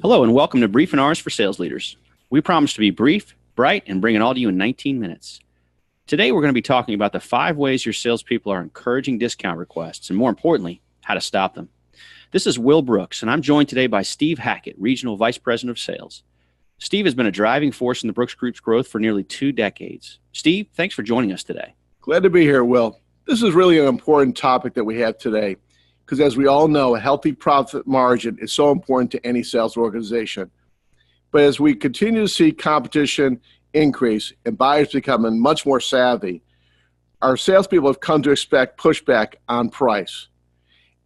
Hello and welcome to Brief and R's for Sales Leaders. We promise to be brief, bright, and bring it all to you in 19 minutes. Today we're going to be talking about the 5 ways your salespeople are encouraging discount requests and, more importantly, how to stop them. This is Will Brooks, and I'm joined today by Steve Hackett, Regional Vice President of Sales. Steve has been a driving force in the Brooks Group's growth for nearly 2 decades. Steve, thanks for joining us today. Glad to be here, Will. This is really an important topic that we have today because, as we all know, a healthy profit margin is so important to any sales organization. But as we continue to see competition increase and buyers becoming much more savvy, our salespeople have come to expect pushback on price.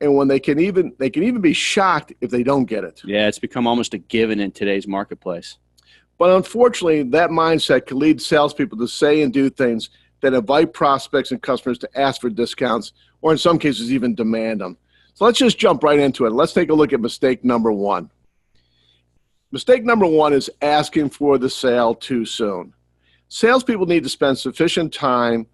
And when they can even be shocked if they don't get it. Yeah, it's become almost a given in today's marketplace. But unfortunately, that mindset can lead salespeople to say and do things that invite prospects and customers to ask for discounts, or in some cases even demand them. So let's just jump right into it. Let's take a look at mistake number 1. Mistake number 1 is asking for the sale too soon. Salespeople need to spend sufficient time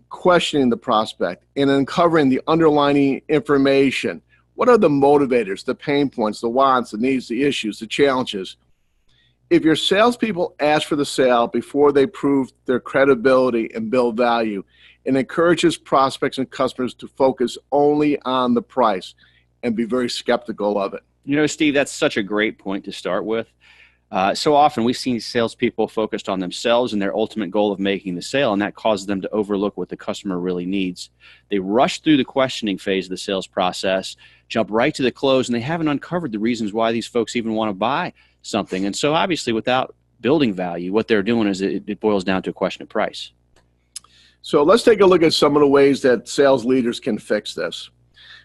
questioning the prospect and uncovering the underlying information. What are the motivators, the pain points, the wants, the needs, the issues, the challenges? If your salespeople ask for the sale before they prove their credibility and build value, it encourages prospects and customers to focus only on the price and be very skeptical of it. You know, Steve, that's such a great point to start with. So often we've seen salespeople focused on themselves and their ultimate goal of making the sale, and that causes them to overlook what the customer really needs. They rush through the questioning phase of the sales process, jump right to the close, and they haven't uncovered the reasons why these folks even want to buy something. And so obviously without building value, what they're doing is it boils down to a question of price. So let's take a look at some of the ways that sales leaders can fix this.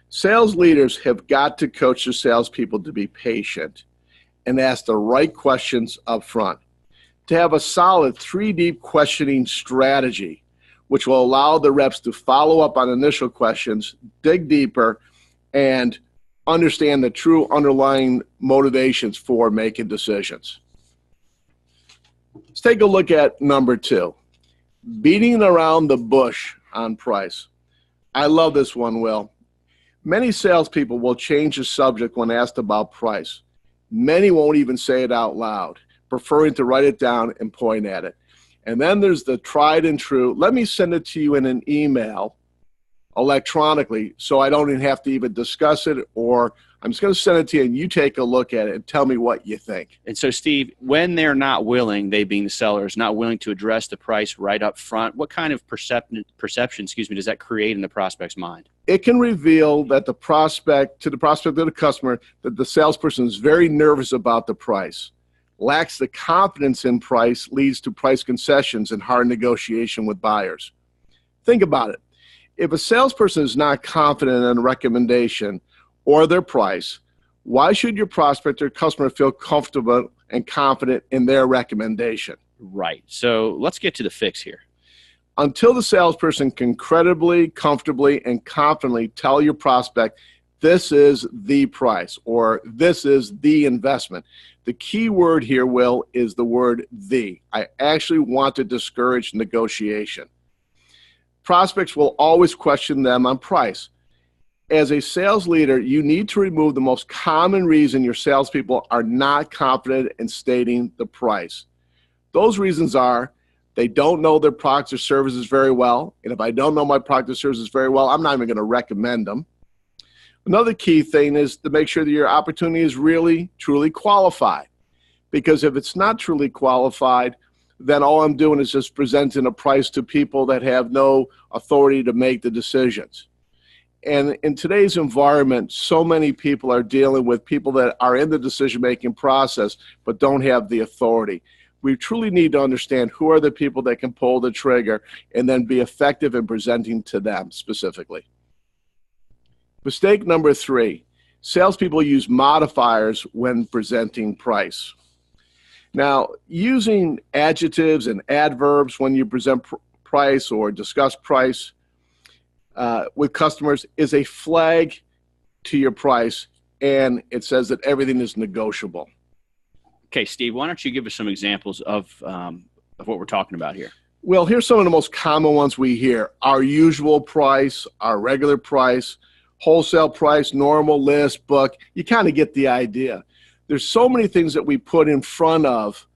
Sales leaders have got to coach their salespeople to be patient and ask the right questions up front, to have a solid 3D questioning strategy, which will allow the reps to follow up on initial questions, dig deeper, and understand the true underlying motivations for making decisions. Let's take a look at number 2, beating around the bush on price. I love this one, Will. Many salespeople will change the subject when asked about price. Many won't even say it out loud, preferring to write it down and point at it. And then there's the tried and true, let me send it to you in an email electronically so I don't even have to even discuss it, or I'm just going to send it to you and you take a look at it and tell me what you think. And so, Steve, when they're not willing, they being the sellers, not willing to address the price right up front, what kind of perception, does that create in the prospect's mind? It can reveal that the prospect of the customer that the salesperson is very nervous about the price, lacks the confidence in price, leads to price concessions and hard negotiation with buyers. Think about it. If a salesperson is not confident in a recommendation or their price, why should your prospect or customer feel comfortable and confident in their recommendation? Right. So let's get to the fix here. Until the salesperson can credibly, comfortably, and confidently tell your prospect, this is the price or this is the investment. The key word here, Will, is the word the. I actually want to discourage negotiation. Prospects will always question them on price. As a sales leader, you need to remove the most common reason your salespeople are not confident in stating the price. Those reasons are they don't know their products or services very well, and if I don't know my product or services very well, I'm not even going to recommend them. Another key thing is to make sure that your opportunity is really, truly qualified, because if it's not truly qualified, then all I'm doing is just presenting a price to people that have no authority to make the decisions. And in today's environment, so many people are dealing with people that are in the decision-making process but don't have the authority. We truly need to understand who are the people that can pull the trigger and then be effective in presenting to them specifically. Mistake number 3, salespeople use modifiers when presenting price. Now, using adjectives and adverbs when you present price or discuss price with customers is a flag to your price, and it says that everything is negotiable. Okay, Steve, why don't you give us some examples of what we're talking about here? Well, here's some of the most common ones we hear. Our usual price, our regular price, wholesale price, normal, list, book. You kind of get the idea. there's so many things that we put in front of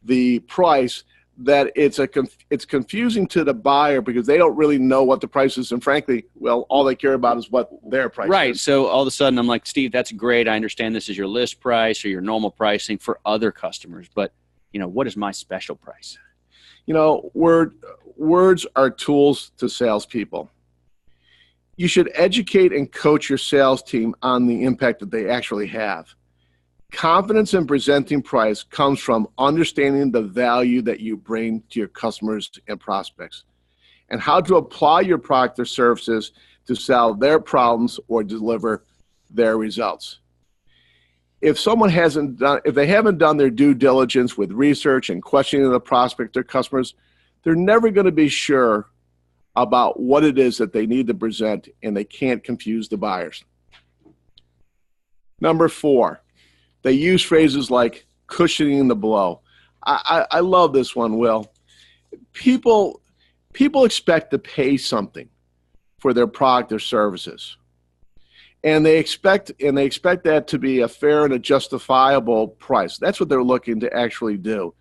the price that it's confusing to the buyer because they don't really know what the price is, and frankly, well, all they care about is what their price Right. is. So all of a sudden I'm like, Steve, that's great. I understand this is your list price or your normal pricing for other customers, but what is my special price? Words are tools to salespeople. You should educate and coach your sales team on the impact that they actually have. Confidence in presenting price comes from understanding the value that you bring to your customers and prospects and how to apply your product or services to solve their problems or deliver their results. If they haven't done their due diligence with research and questioning the prospect or customers, they're never going to be sure about what it is that they need to present, and they can't confuse the buyers. Number 4, they use phrases like cushioning the blow. I love this one, Will. People expect to pay something for their product or services. And they expect that to be a fair and a justifiable price. That's what they're looking to actually do.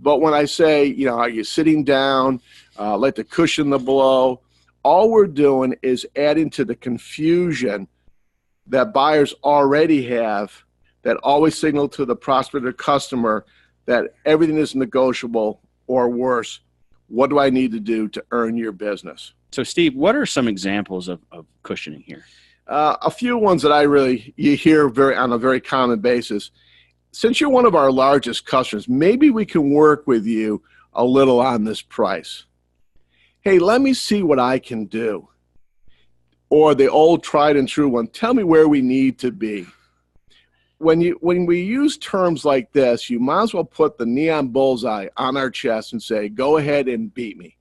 But when I say, are you sitting down, like to cushion the blow, all we're doing is adding to the confusion that buyers already have that always signal to the prospect or customer that everything is negotiable, or worse, what do I need to do to earn your business? So Steve, what are some examples of cushioning here? A few ones that you hear on a very common basis. Since you're one of our largest customers, maybe we can work with you a little on this price. Hey, let me see what I can do. Or the old tried and true one, tell me where we need to be. When we use terms like this, you might as well put the neon bullseye on our chest and say, go ahead and beat me.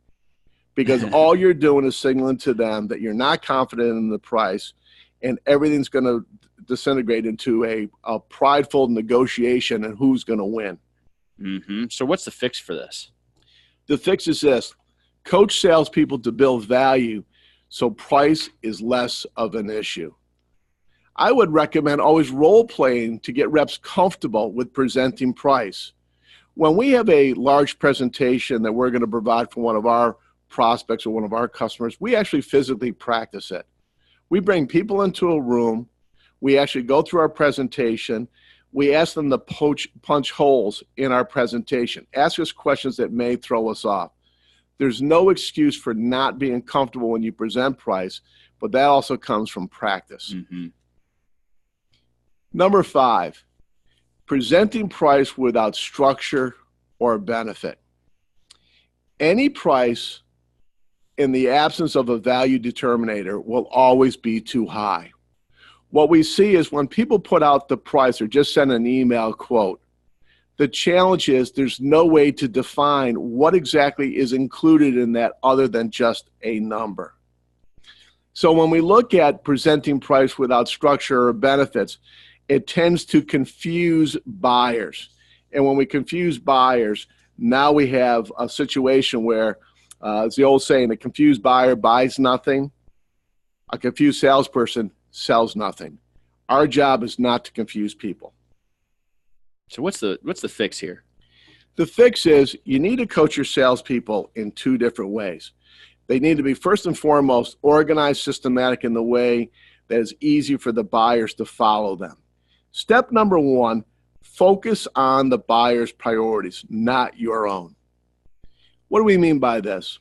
Because all you're doing is signaling to them that you're not confident in the price, and everything's going to disintegrate into a prideful negotiation and who's going to win. Mm-hmm. So what's the fix for this? The fix is this: coach salespeople to build value so price is less of an issue. I would recommend always role-playing to get reps comfortable with presenting price. When we have a large presentation that we're going to provide for one of our prospects or one of our customers, we actually physically practice it. We bring people into a room. We actually go through our presentation. We ask them to punch holes in our presentation, ask us questions that may throw us off. There's no excuse for not being comfortable when you present price, but that also comes from practice. Mm-hmm. Number 5, presenting price without structure or benefit. Any price in the absence of a value determinator will always be too high. What we see is when people put out the price or just send an email quote, the challenge is there's no way to define what exactly is included in that other than just a number. So when we look at presenting price without structure or benefits, it tends to confuse buyers. And when we confuse buyers, now we have a situation where, it's the old saying, a confused buyer buys nothing. A confused salesperson sells nothing. Our job is not to confuse people. So what's the fix here? The fix is you need to coach your salespeople in 2 different ways. They need to be, first and foremost, organized, systematic in the way that is easy for the buyers to follow them. Step number 1, focus on the buyer's priorities, not your own. What do we mean by this?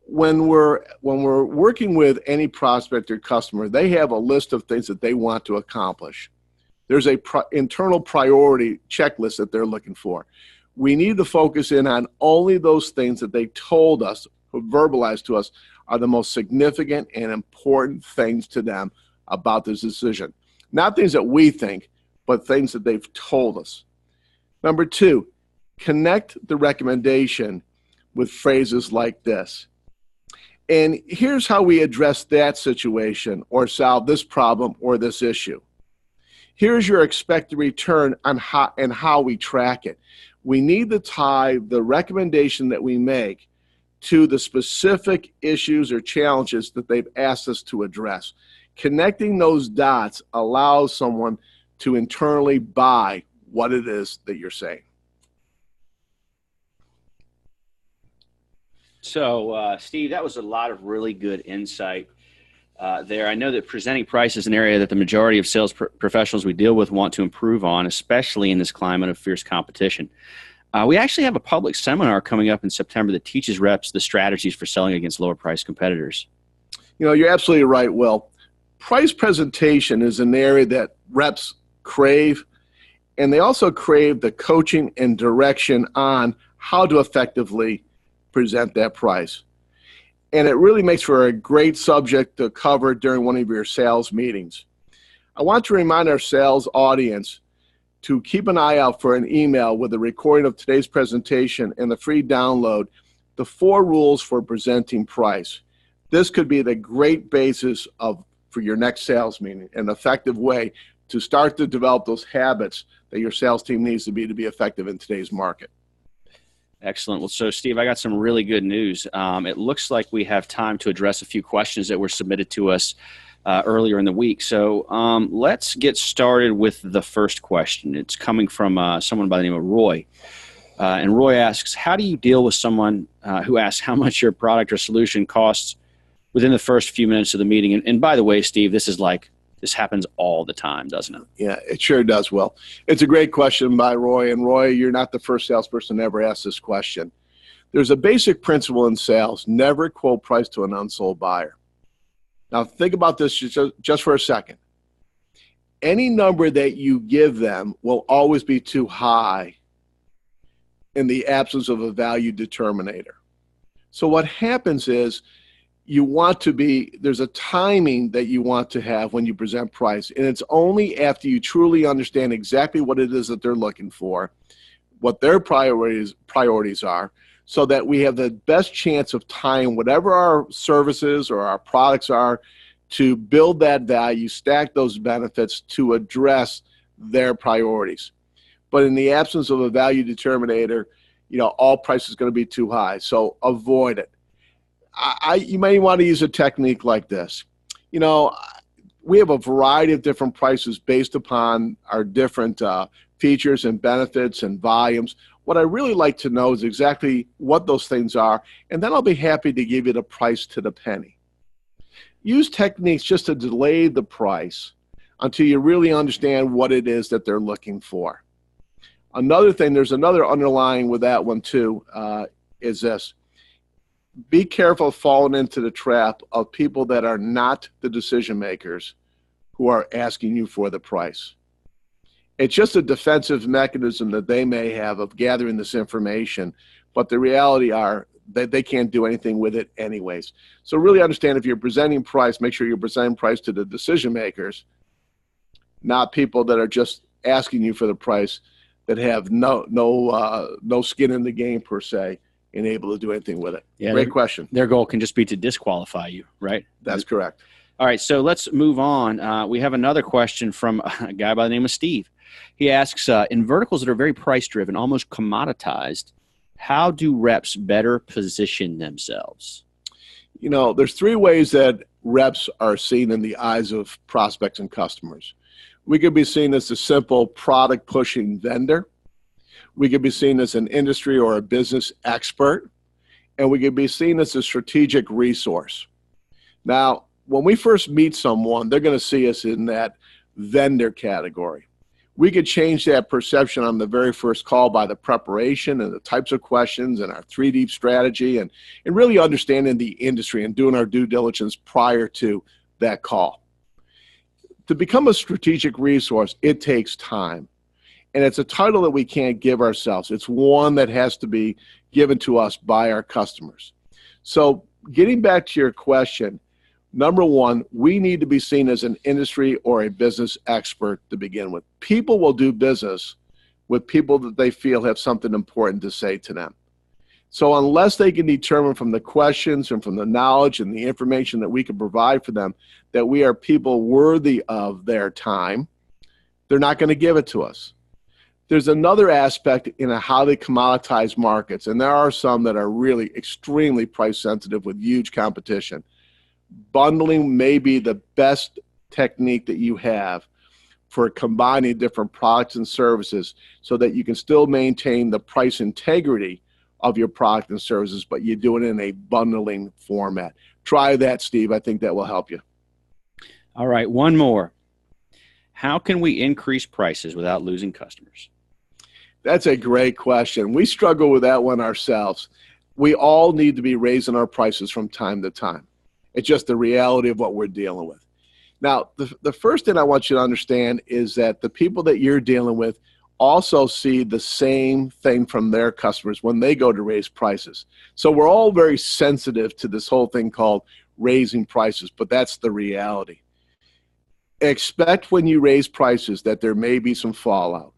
When we're working with any prospect or customer, they have a list of things that they want to accomplish. There's a internal priority checklist that they're looking for. We need to focus in on only those things that they told us, or verbalized to us, are the most significant and important things to them about this decision. Not things that we think, but things that they've told us. Number 2, connect the recommendation with phrases like this. And here's how we address that situation or solve this problem or this issue. Here's your expected return on how we track it. We need to tie the recommendation that we make to the specific issues or challenges that they've asked us to address. Connecting those dots allows someone to internally buy what it is that you're saying. So, Steve, that was a lot of really good insight there. I know that presenting price is an area that the majority of sales professionals we deal with want to improve on, especially in this climate of fierce competition. We actually have a public seminar coming up in September that teaches reps the strategies for selling against lower price competitors. You know, you're absolutely right, Will. Price presentation is an area that reps crave, and they also crave the coaching and direction on how to effectively present that price. And it really makes for a great subject to cover during one of your sales meetings. I want to remind our sales audience to keep an eye out for an email with a recording of today's presentation and the free download, the 4 rules for presenting price. This could be the great basis for your next sales meeting, an effective way to start to develop those habits that your sales team needs to be effective in today's market. Excellent. Well, so Steve, I got some really good news. It looks like we have time to address a few questions that were submitted to us earlier in the week. So let's get started with the first question. It's coming from someone by the name of Roy. And Roy asks, how do you deal with someone who asks how much your product or solution costs within the first few minutes of the meeting? And by the way, Steve, this happens all the time, doesn't it? Yeah, it sure does, Will. It's a great question by Roy. And Roy, you're not the first salesperson to ever ask this question. There's a basic principle in sales: never quote price to an unsold buyer. Now, think about this just for a second. Any number that you give them will always be too high in the absence of a value determinator. So what happens is, there's a timing that you want to have when you present price. And it's only after you truly understand exactly what it is that they're looking for, what their priorities are, so that we have the best chance of tying whatever our services or our products are to build that value, stack those benefits to address their priorities. But in the absence of a value determinator, all price is going to be too high. So avoid it. You may want to use a technique like this. We have a variety of different prices based upon our different features and benefits and volumes. What I really like to know is exactly what those things are, and then I'll be happy to give you the price to the penny. Use techniques just to delay the price until you really understand what it is that they're looking for. Another thing, there's another underlying with that one too, is this. Be careful of falling into the trap of people that are not the decision makers who are asking you for the price. It's just a defensive mechanism that they may have of gathering this information, but the reality are that they can't do anything with it anyways. So really understand, if you're presenting price, make sure you're presenting price to the decision makers, not people that are just asking you for the price, that have no skin in the game per se, and able to do anything with it. Yeah, great question. Their goal can just be to disqualify you, right? That's correct. All right, so let's move on. We have another question from a guy by the name of Steve. He asks, in verticals that are very price-driven, almost commoditized, how do reps better position themselves? There's 3 ways that reps are seen in the eyes of prospects and customers. We could be seen as a simple product-pushing vendor. We could be seen as an industry or a business expert, and we could be seen as a strategic resource. Now, when we first meet someone, they're going to see us in that vendor category. We could change that perception on the very first call by the preparation and the types of questions and our 3D strategy and really understanding the industry and doing our due diligence prior to that call. To become a strategic resource, it takes time. And it's a title that we can't give ourselves. It's one that has to be given to us by our customers. So getting back to your question, number 1, we need to be seen as an industry or a business expert to begin with. People will do business with people that they feel have something important to say to them. So unless they can determine from the questions and from the knowledge and the information that we can provide for them that we are people worthy of their time, they're not going to give it to us. There's another aspect in how they commoditize markets, and there are some that are really extremely price sensitive with huge competition. Bundling may be the best technique that you have, for combining different products and services so that you can still maintain the price integrity of your product and services, but you do it in a bundling format. Try that, Steve. I think that will help you. All right, one more. How can we increase prices without losing customers? That's a great question. We struggle with that one ourselves. We all need to be raising our prices from time to time. It's just the reality of what we're dealing with. Now, the first thing I want you to understand is that the people that you're dealing with also see the same thing from their customers when they go to raise prices. So we're all very sensitive to this whole thing called raising prices, but that's the reality. Expect when you raise prices that there may be some fallout.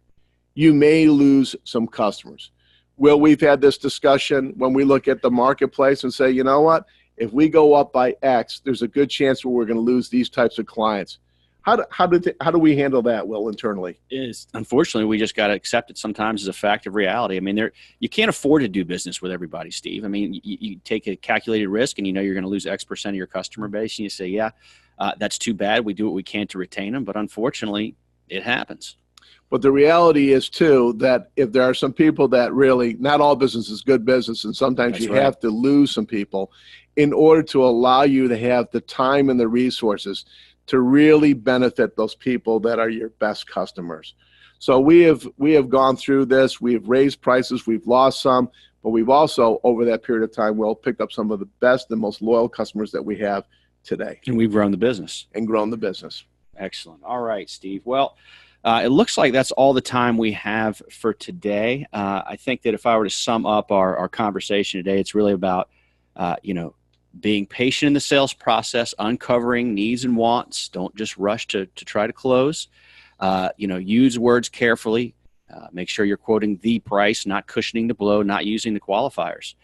You may lose some customers. Well, we've had this discussion when we look at the marketplace and say, you know what? If we go up by X, there's a good chance where we're going to lose these types of clients. How do we handle that, Will, internally? Unfortunately, we just got to accept it sometimes as a fact of reality. I mean, you can't afford to do business with everybody, Steve. I mean, you take a calculated risk and you know you're going to lose X percent of your customer base, and you say, yeah, that's too bad. We do what we can to retain them, but unfortunately, it happens. But the reality is, too, that if there are some people that really, not all business is good business, and sometimes you have to lose some people in order to allow you to have the time and the resources to really benefit those people that are your best customers. So we have gone through this. We have raised prices. We've lost some, but we've also, over that period of time, picked up some of the best and most loyal customers that we have today. And we've grown the business. Excellent. All right, Steve. Well, it looks like that's all the time we have for today. I think that if I were to sum up our conversation today, it's really about, being patient in the sales process, uncovering needs and wants. Don't just rush to try to close. Use words carefully. Make sure you're quoting the price, not cushioning the blow, not using the qualifiers.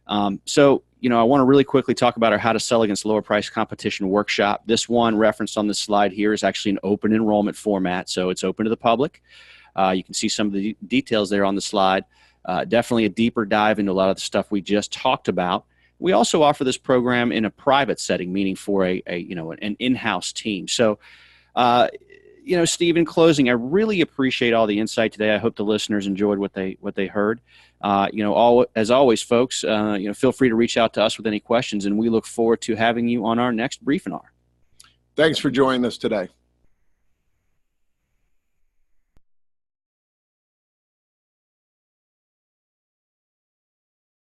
I want to really quickly talk about our How to Sell Against Lower Price Competition workshop. This one referenced on the slide here is actually an open enrollment format, so it's open to the public. You can see some of the details there on the slide. Definitely a deeper dive into a lot of the stuff we just talked about. We also offer this program in a private setting, meaning for an in-house team. So, Steve, in closing, I really appreciate all the insight today. I hope the listeners enjoyed what they heard. As always, folks, feel free to reach out to us with any questions, and we look forward to having you on our next Briefinar. Thanks for joining us today.